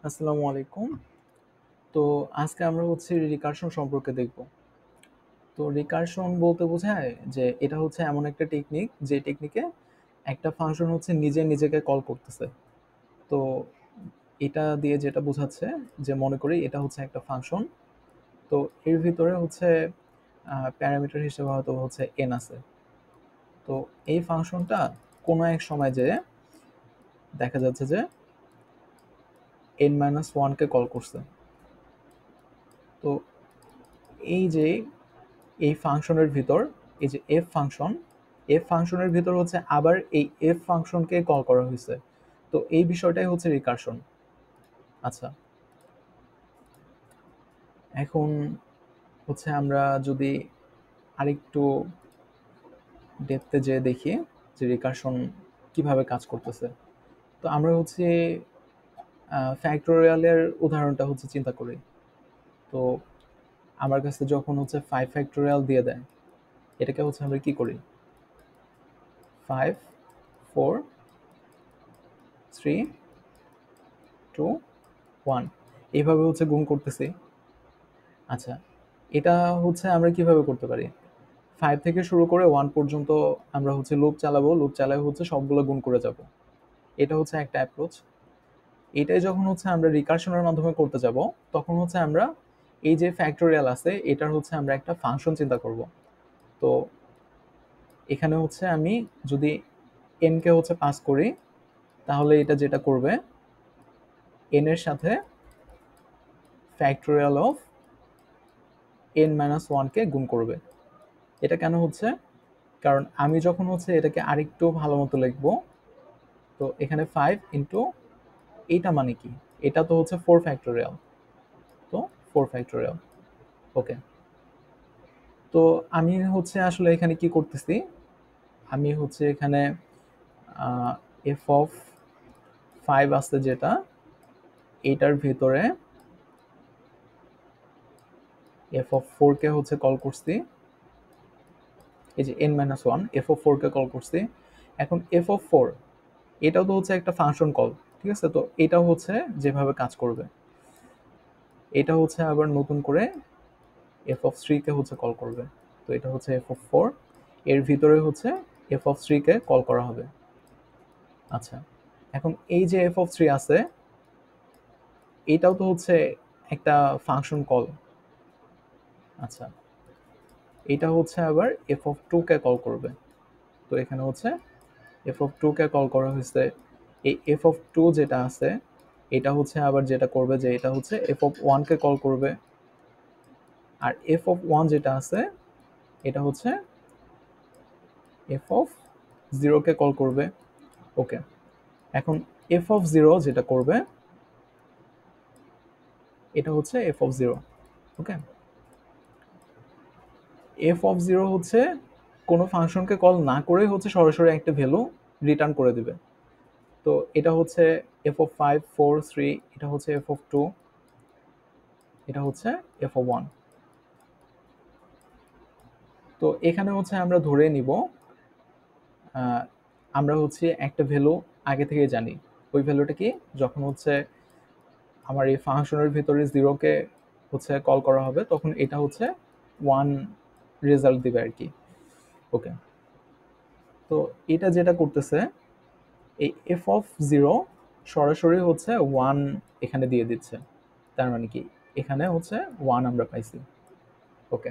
আসসালামু আলাইকুম। তো আজকে আমরা রিকারশন সম্পর্কে দেখব। তো রিকারশন বলতে বোঝায় যে এটা হচ্ছে এমন একটা টেকনিক যে টেকনিকে একটা ফাংশন নিজে নিজেকে কল করতেছে। তো এটা দিয়ে যেটা বোঝাচ্ছে যে মনে করি এটা হচ্ছে একটা ফাংশন। তো এর ভিতরে প্যারামিটার হিসেবে হয়তো n আছে। তো এই ফাংশনটা কোনো এক সময় যেয়ে দেখা যাচ্ছে যে n-1 কে কল করছে। তো এই যে এই ফাংশনের ভিতর এই যে এফ ফাংশনের ভিতর আবার এই এফ ফাংশনকে কল করা হয়েছে। তো এই বিষয়টাই রিকারশন। আচ্ছা, এখন আমরা যদি আরেকটু ডেপথে যেয়ে দেখি যে রিকারশন কিভাবে কাজ করতেছে। তো আমরা ফ্যাক্টোরিয়ালের উদাহরণটা চিন্তা করি। তো আমার কাছে যখন 5 ফ্যাক্টোরিয়াল দিয়ে দেয়, এটাকে আমরা কি করি? 5, 4, 3, 2, 1 এইভাবে গুণ করতেছি। আচ্ছা, এটা আমরা কিভাবে করতে পারি? 5 থেকে শুরু করে 1 পর্যন্ত আমরা লুপ চালাবো, লুপ চালায় সবগুলো গুণ করে যাব। এটা একটা অ্যাপ্রোচ। এটাই যখন আমরা রিকারশনের মাধ্যমে করতে যাব, তখন আমরা এই যে ফ্যাক্টোরিয়াল আছে এটার আমরা একটা ফাংশন চিন্তা করব। তো এখানে আমি যদি n কে পাস করি, তাহলে এটা যেটা করবে n এর সাথে ফ্যাক্টোরিয়াল অফ n-1 কে গুণ করবে। এটা কেন হচ্ছে? কারণ আমি যখন এটাকে আরেকটু ভালো মতো লিখবো, তো এখানে 5 ইন্টু এইটা মানে কি? এটা তো 4 ফ্যাক্টোরিয়াল। তো 4 ফ্যাক্টোরিয়াল। ওকে। তো আমি আসলে এখানে কি করতেছি? আমি এখানে এফ অফ 5 আছে যেটা, এইটার ভিতরে এফ অফ 4 কে কল করছি। এই যে n-1 F of 4 K call করছি। এখন এফ অফ 4 এটাও তো একটা ফাংশন কল, ঠিক আছে? তো এটাও যেভাবে কাজ করবে, এটা আবার নতুন করে এফ অফ 3 কে কল করবে। তো এটা এফ অফ 4, এর ভিতরে এফ অফ 3 কে কল করা হবে। আচ্ছা, এখন এই যে এফ অফ 3 আছে, এটাও তো একটা ফাংশন কল। আচ্ছা, এটা আবার এফ অফ 2 কে কল করবে। তো এখানে এফ অফ 2 কে কল করা হয়েছে। এই এফ অফ 2 যেটা আছে, এটা আবার যেটা করবে যে এটা এফ অফ 1 কে কল করবে। আর এফ অফ 1 যেটা আছে, এটা এফ অফ 0 কে কল করবে। ওকে। এখন এফ অফ 0 যেটা করবে, এটা F of 0। Okay. F of 0 কোনো ফাংশনকে কল না করেই সরাসরি একটা ভ্যালু রিটার্ন করে দিবে। তো এটা এফ অফ 5, 4, 3, এটা এফ অফ 2, এটা এফ অফ 1। তো এখানে আমরা ধরে নিব আমরা একটা ভ্যালু আগে থেকে জানি। ওই ভ্যালুটা কি? যখন আমার এই ফাংশনের ভিতরে 0 কে কল করা হবে, তখন এটা 1 রেজাল্ট দিবে আর কি। ওকে। তো এটা যেটা করতেছে, এই এফ অফ 0 সরাসরি 1 এখানে দিয়ে দিচ্ছে। তার মানে কি? এখানে 1 আমরা পাইছি। ওকে।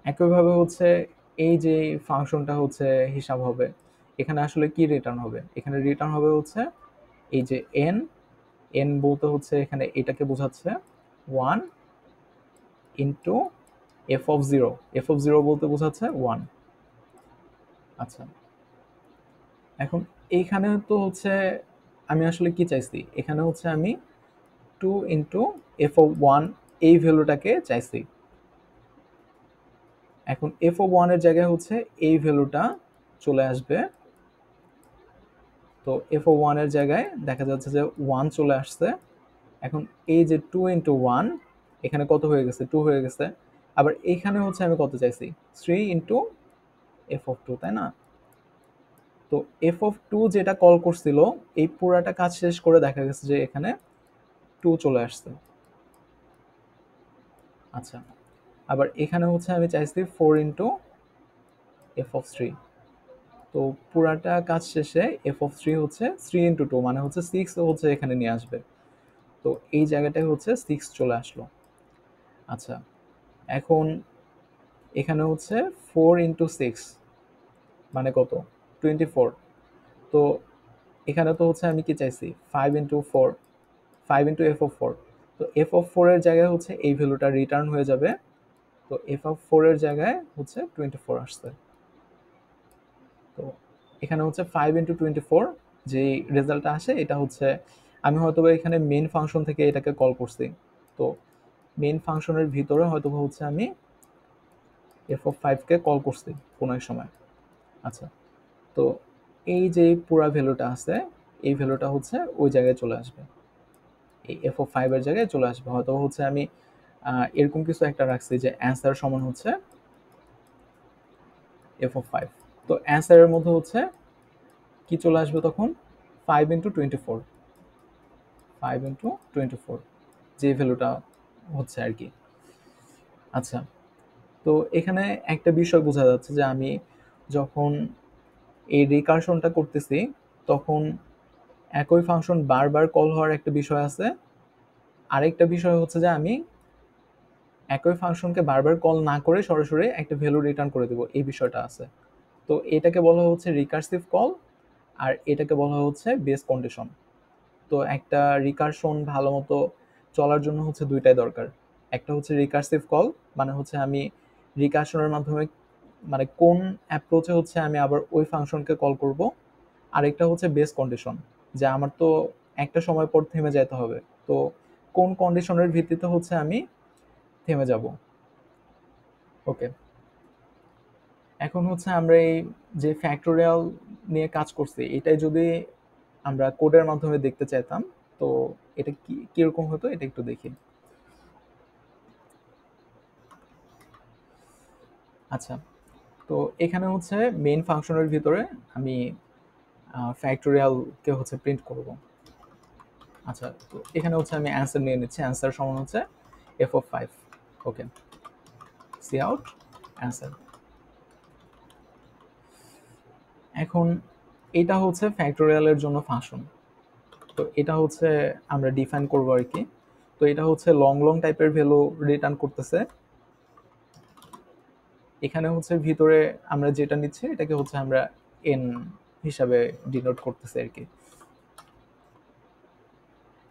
একইভাবে এই যে ফাংশনটা হিসাব হবে, এখানে আসলে কি রিটার্ন হবে? এখানে রিটার্ন হবে এই যে n, n বলতে এখানে এটাকে বোঝাচ্ছে 1 into F of 0, F of 0 বলতে বোঝাচ্ছে 1। আচ্ছা, এখন এইখানে তো আমি আসলে কি চাইছি? এখানে আমি 2 ইন্টু এফ অফ 1 এই ভ্যালুটাকে চাইছি। এখন এফ অফ 1 এর জায়গায় এই ভ্যালুটা চলে আসবে। তো এফ অফ 1 এর জায়গায় দেখা যাচ্ছে যে 1 চলে আসছে। এখন এই যে 2 ইন্টু 1, এখানে কত হয়ে গেছে? 2 হয়ে গেছে। আবার এখানে আমি কত চাইছি? 3 ইন্টু এফ অফ 2, তাই না? তো এফ অফ টু যেটা কল করছিল এই পুরাটা কাজ শেষ করে দেখা গেছে যে এখানে টু চলে আসছে। আচ্ছা, আবার এখানে হচ্ছে আমি চাইছি four into F of three. তো পুরাটা কাজ শেষে এফ অফ থ্রি হচ্ছে থ্রি ইন্টু টু, মানে হচ্ছে সিক্স হচ্ছে এখানে নিয়ে আসবে। তো এই জায়গাটায় হচ্ছে সিক্স চলে আসলো। আচ্ছা, এখন এখানে হচ্ছে ফোর ইন্টু সিক্স মানে কত, 24। তো এখানে তো হচ্ছে আমি কি চাইছি, five into four, five into F of four. তো এফ অফ ফোর এর জায়গায় হচ্ছে এই ভ্যালুটা রিটার্ন হয়ে যাবে। তো এফ অফ ফোর এর জায়গায় হচ্ছে 24 আসছে। তো এখানে হচ্ছে ফাইভ ইন্টু 24 যে রেজাল্টটা আসে এটা হচ্ছে আমি হয়তো এখানে মেইন ফাংশন থেকে এটাকে কল করছি। তো মেইন ফাংশনের ভিতরে হয়তো হচ্ছে আমি এফ অফ ফাইভকে কল করছি কোনো এক সময়। আচ্ছা, তো এই যে পুরা ভ্যালুটা আছে এই ভ্যালুটা হচ্ছে ওই জায়গায় চলে আসবে, এই এফ অফ ফাইভের জায়গায় চলে আসবে। হয়তো হচ্ছে আমি এরকম কিছু একটা রাখছি যে অ্যান্সার সমান হচ্ছে এফ অফ ফাইভ। তো অ্যান্সারের মধ্যে হচ্ছে কি চলে আসবে তখন, ফাইভ ইন্টু 24, ফাইভ ইন্টু 24 যে ভ্যালুটা হচ্ছে আর কি। আচ্ছা, তো এখানে একটা বিষয় বোঝা যাচ্ছে যে আমি যখন এই রিকার্শনটা করতেছি তখন একই ফাংশন বারবার কল হওয়ার একটা বিষয় আছে। আরেকটা বিষয় হচ্ছে যে আমি একই ফাংশনকে বারবার কল না করে সরাসরি একটা ভ্যালু রিটার্ন করে দেবো, এই বিষয়টা আছে। তো এটাকে বলা হচ্ছে রিকার্সিভ কল, আর এটাকে বলা হচ্ছে বেস কন্ডিশন। তো একটা রিকারশন ভালো মতো চলার জন্য হচ্ছে দুইটাই দরকার। একটা হচ্ছে রিকার্সিভ কল, মানে হচ্ছে আমি রিকারশনের মাধ্যমে মানে কোন অ্যাপ্রোচে হচ্ছে আমি আবার ওই ফাংশনকে কল করব। আরেকটা হচ্ছে বেস কন্ডিশন, যে আমার তো একটা সময় পর থেমে যেতে হবে। তো কোন কন্ডিশনের ভিত্তিতে হচ্ছে আমি থেমে যাব। ওকে, এখন হচ্ছে আমরা এই যে ফ্যাক্টোরিয়াল নিয়ে কাজ করছি এটাই যদি আমরা কোডের মাধ্যমে দেখতে চাইতাম, তো এটা কি কিরকম হতো এটা একটু দেখি। আচ্ছা, তো এখানে হচ্ছে মেইন ফাংশনের ভিতরে আমি ফ্যাক্টোরিয়ালকে হচ্ছে প্রিন্ট করব। আচ্ছা, তো এখানে হচ্ছে আমি অ্যান্সার নিয়ে নিচ্ছি, অ্যান্সার সমান হচ্ছে F of five. Okay, see out answer. এখন এটা হচ্ছে ফ্যাক্টোরিয়ালের জন্য ফাংশন। তো এটা হচ্ছে আমরা ডিফাইন করবো আর কি। তো এটা হচ্ছে লং লং টাইপের ভ্যালু রিটার্ন করতেছে। এখানে হচ্ছে ভিতরে আমরা যেটা নিচ্ছি এটাকে হচ্ছে আমরা এন হিসাবে ডিনোট করতেছি আর কি।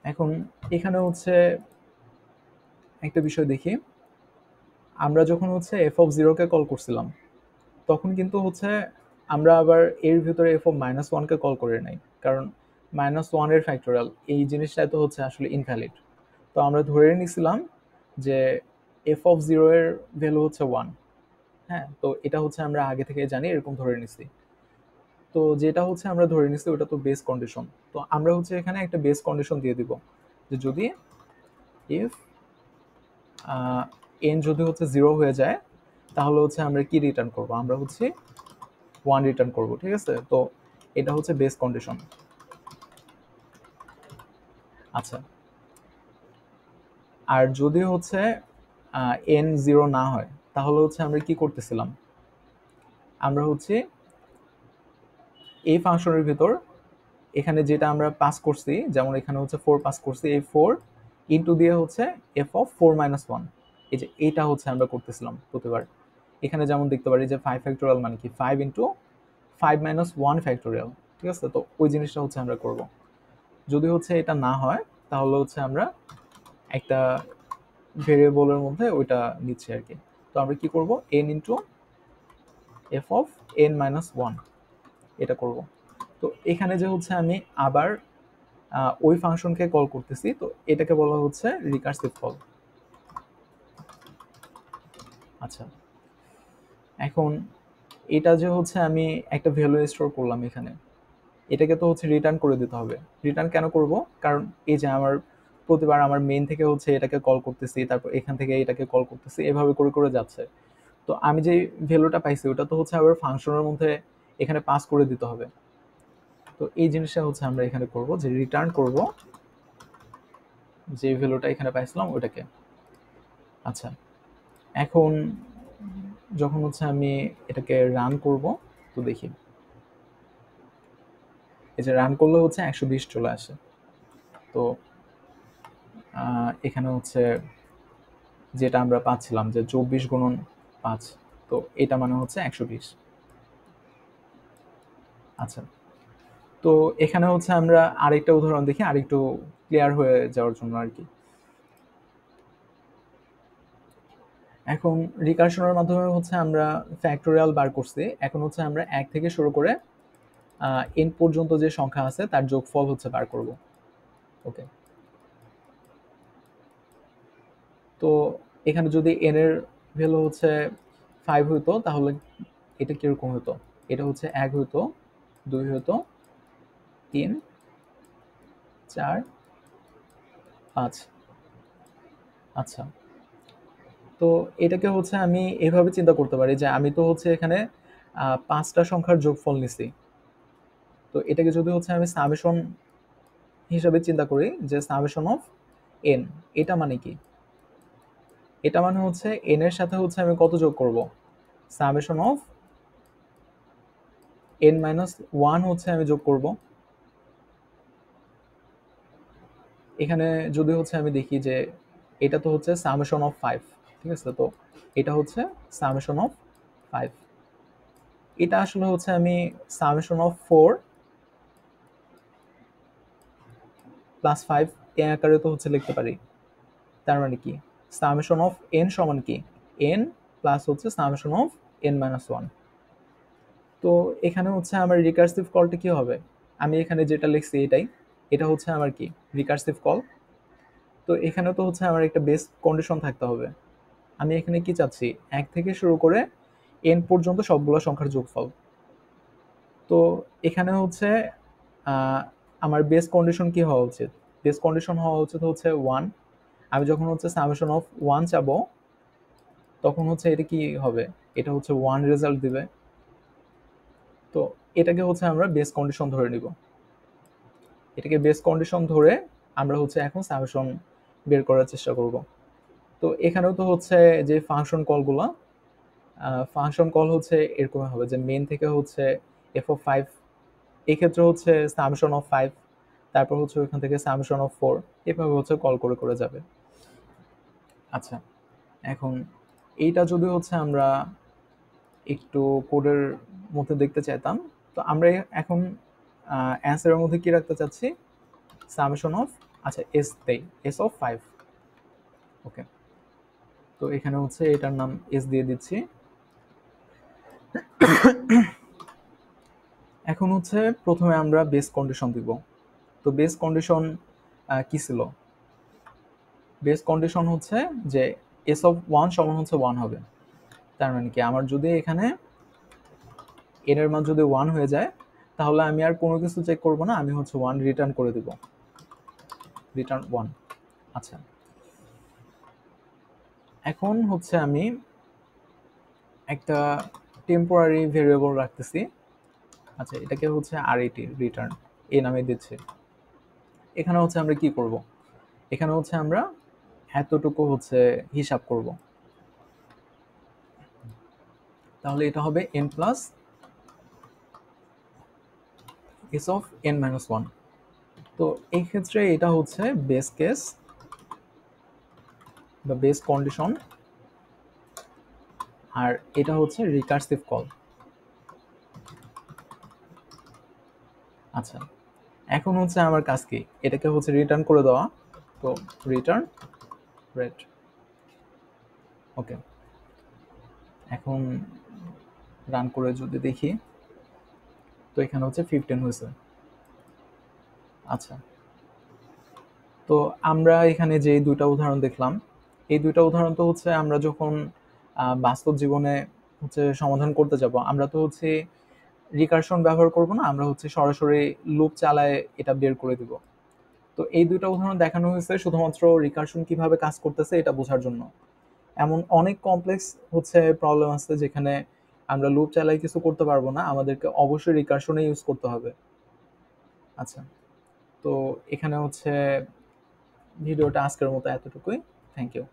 এখন এখানে হচ্ছে একটা বিষয় দেখি, আমরা যখন হচ্ছে এফ অফ জিরোকে কল করছিলাম তখন কিন্তু হচ্ছে আমরা আবার এর ভিতরে এফ অফ মাইনাস ওয়ানকে কল করে নাই, কারণ মাইনাস ওয়ানের ফ্যাক্টোরিয়াল এই জিনিসটা তো হচ্ছে আসলে ইনভ্যালিড। তো আমরা ধরে নিছিলাম যে এফ অফ জিরো এর ভ্যালু হচ্ছে ওয়ান। হ্যাঁ, তো এটা হচ্ছে আমরা আগে থেকে জানি, এরকম ধরে নিছি। তো যেটা হচ্ছে আমরা ধরে নিছি ওটা তো বেস কন্ডিশন। তো আমরা হচ্ছে এখানে একটা বেস কন্ডিশন দিয়ে দিব যে যদি ইফ এন যদি হচ্ছে জিরো হয়ে যায় তাহলে হচ্ছে আমরা কি রিটার্ন করব, আমরা হচ্ছে ওয়ান রিটার্ন করব। ঠিক আছে, তো এটা হচ্ছে বেস কন্ডিশন। আচ্ছা, আর যদি হচ্ছে এন জিরো না হয় তাহলে হচ্ছে আমরা কি করতেছিলাম, আমরা হচ্ছে এই ফাংশনের ভিতর এখানে যেটা আমরা পাস করছি, যেমন এখানে হচ্ছে ফোর পাস করছি, এই ফোর ইন্টু দিয়ে হচ্ছে F of four minus one, এই যে এইটা হচ্ছে আমরা করতেছিলাম প্রতিবার। এখানে যেমন দেখতে পারি যে ফাইভ ফ্যাক্টোরিয়াল মানে কি five into five minus one factorial. ঠিক আছে, তো ওই জিনিসটা হচ্ছে আমরা করব। যদি হচ্ছে এটা না হয় তাহলে হচ্ছে আমরা একটা ভেরিয়েবলের মধ্যে ওইটা নিচ্ছি আর কি। তো আমরা কি করব, N into F of N minus one এটা করব। তো এখানে যে হচ্ছে আমি আবার ওই ফাংশনকে কল করতেছি, তো এটাকে বলা হচ্ছে রিকার্সিভ কল। আচ্ছা, এখন এটা যে হচ্ছে আমি একটা ভ্যালু স্টোর করলাম এখানে, এটাকে তো হচ্ছে রিটার্ন করে দিতে হবে। রিটার্ন কেন করব, কারণ এই যে আমার প্রতিবার আমার মেইন থেকে হচ্ছে এটাকে কল করতেছি, তারপর এখান থেকে এটাকে কল করতেছি, এভাবে করে করে যাচ্ছে। তো আমি যে ভ্যালুটা পাইছি ওটা তো হচ্ছে আবার ফাংশনের মধ্যে এখানে পাস করে দিতে হবে। তো এই জিনিসটা হচ্ছে আমরা এখানে করব, যে রিটার্ন করব যে ভ্যালুটা এখানে পাইছিলাম ওটাকে। আচ্ছা, এখন যখন হচ্ছে আমি এটাকে রান করব, তো দেখি এই যে রান করলে হচ্ছে 120 চলে আসে। তো এখানে হচ্ছে যেটা আমরা পাচ্ছিলাম যে 24 গুণন 5, তো এটা মানে হচ্ছে 120। আচ্ছা, তো এখানে হচ্ছে আমরা আরেকটা উদাহরণ দেখি, আরেকটু ক্লিয়ার হয়ে যাওয়ার জন্য আর কি। এখন রিকার্শনের মাধ্যমে হচ্ছে আমরা ফ্যাক্টোরিয়াল বার করছি। এখন হচ্ছে আমরা 1 থেকে শুরু করে n পর্যন্ত যে সংখ্যা আছে তার যোগফল হচ্ছে বার করব। ওকে, তো এখানে যদি n এর ভ্যালু হচ্ছে 5 হইতো তাহলে এটা কিরকম হতো? এটা হচ্ছে 1 হইতো, 2 হইতো, 3, 4, 5। আচ্ছা, তো এটাকে হচ্ছে আমি এভাবে চিন্তা করতে পারি যে আমি তো হচ্ছে এখানে 5টা সংখ্যার যোগফল নিছি। তো এটাকে যদি হচ্ছে আমি সামেশন হিসাবে চিন্তা করি, যে সামেশন অফ n, এটা মানে কি? এটা মানে হচ্ছে n এর সাথে হচ্ছে আমি কত যোগ করব? সামেশন অফ n মাইনাস 1 হচ্ছে আমি যোগ করব। এখানে যদি হচ্ছে আমি দেখি যে এটা তো হচ্ছে সামেশন অফ 5, ঠিক আছে? তো এটা হচ্ছে সামেশন অফ 5। এটা আসলে হচ্ছে আমি সামেশন অফ 4 প্লাস 5 এ আকারে তো হচ্ছে লিখতে পারি। তার মানে কি সামেশন অফ n সমান কি? n প্লাস হচ্ছে সামেশন অফ n মাইনাস 1। তো এখানে হচ্ছে আমার রিকার্সিভ কলটা কি হবে? আমি এখানে যেটা লিখছি এটাই, এটা হচ্ছে আমার কি রিকার্সিভ কল। তো এখানে তো হচ্ছে আমার একটা বেস কন্ডিশন থাকতে হবে। আমি এখানে কি চাচ্ছি? 1 থেকে শুরু করে n পর্যন্ত সবগুলো সংখ্যার যোগফল। তো এখানে হচ্ছে আহ, আমার বেস কন্ডিশন কি হওয়া উচিত? বেস কন্ডিশন হওয়া উচিত হচ্ছে 1। আমি যখন হচ্ছে সামেশন অফ 1 চাবো তখন হচ্ছে এটা কি হবে? এটা হচ্ছে 1 রেজাল্ট দিবে। তো এটাকে হচ্ছে আমরা বেস কন্ডিশন ধরে নিব। এটাকে বেস কন্ডিশন ধরে আমরা হচ্ছে এখন সামেশন বের করার চেষ্টা করব। তো এখানেও তো হচ্ছে যে ফাংশন কলগুলো, ফাংশন কল হচ্ছে এরকম হবে যে মেন থেকে হচ্ছে এফ অফ 5, এক্ষেত্রে হচ্ছে সামেশন অফ 5, তারপর হচ্ছে ওইখান থেকে সামেশন অফ 4, এভাবে হচ্ছে কল করে করে যাবে। আচ্ছা, এখন এইটা যদি হচ্ছে আমরা একটু কোডের মধ্যে দেখতে চাইতাম, তো আমরা এখন অ্যান্সারের মধ্যে কি রাখতে চাচ্ছি? সামেশন অফ, আচ্ছা এস দেই, এস অফ 5। ওকে, তো এখানে হচ্ছে এটার নাম এস দিয়ে দিচ্ছি। এখন হচ্ছে প্রথমে আমরা বেস কন্ডিশন দিব। তো বেস কন্ডিশন কি ছিল? বেস কন্ডিশন হচ্ছে যে এস অফ 1 সমান হচ্ছে 1 হবে। তার মানে কি আমার যদি এখানে এর মান যদি 1 হয়ে যায় তাহলে আমি আর কোনো কিছু চেক করব না, আমি হচ্ছে 1 রিটার্ন করে দিব, রিটার্ন 1। আচ্ছা, এখন হচ্ছে আমি একটা টেম্পোরারি ভেরিয়েবল রাখতেছি। আচ্ছা, এটাকে হচ্ছে আরইটি রিটার্ন এই নামে দিচ্ছি। এখানে হচ্ছে আমরা কি করব? এখানে হচ্ছে আমরা এতটুকু হচ্ছে হিসাব করব। তাহলে এটা হবে n plus S of n minus 1। তো এই ক্ষেত্রে এটা হচ্ছে বেস কেস বা বেস কন্ডিশন, আর এটা হচ্ছে রিকার্সিভ কল। আচ্ছা, এখন হচ্ছে আমার কাজ কি? এটাকে হচ্ছে রিটার্ন করে দেওয়া। তো রিটার্ন রেট। ওকে, এখন রান করে যদি দেখি তো এখানে হচ্ছে 15 হয়েছে। আচ্ছা, তো আমরা এখানে যে দুইটা উদাহরণ দেখলাম, এই দুইটা উদাহরণ তো হচ্ছে আমরা যখন বাস্তব জীবনে হচ্ছে সমাধান করতে যাব, আমরা তো হচ্ছে রিকার্শন ব্যবহার করব না, আমরা হচ্ছে সরাসরি লুপ চালায় এটা বের করে দিব। তো এই দুইটা উদাহরণ দেখানো হয়েছে শুধুমাত্র রিকার্শন কিভাবে কাজ করতেছে এটা বোঝার জন্য। এমন অনেক কমপ্লেক্স হচ্ছে প্রবলেম আছে যেখানে আমরা লুপ চালাই কিছু করতে পারবো না, আমাদেরকে অবশ্যই রিকার্শনে ইউজ করতে হবে। আচ্ছা, তো এখানে হচ্ছে ভিডিওটা আজকের মতো এতটুকুই। Thank you.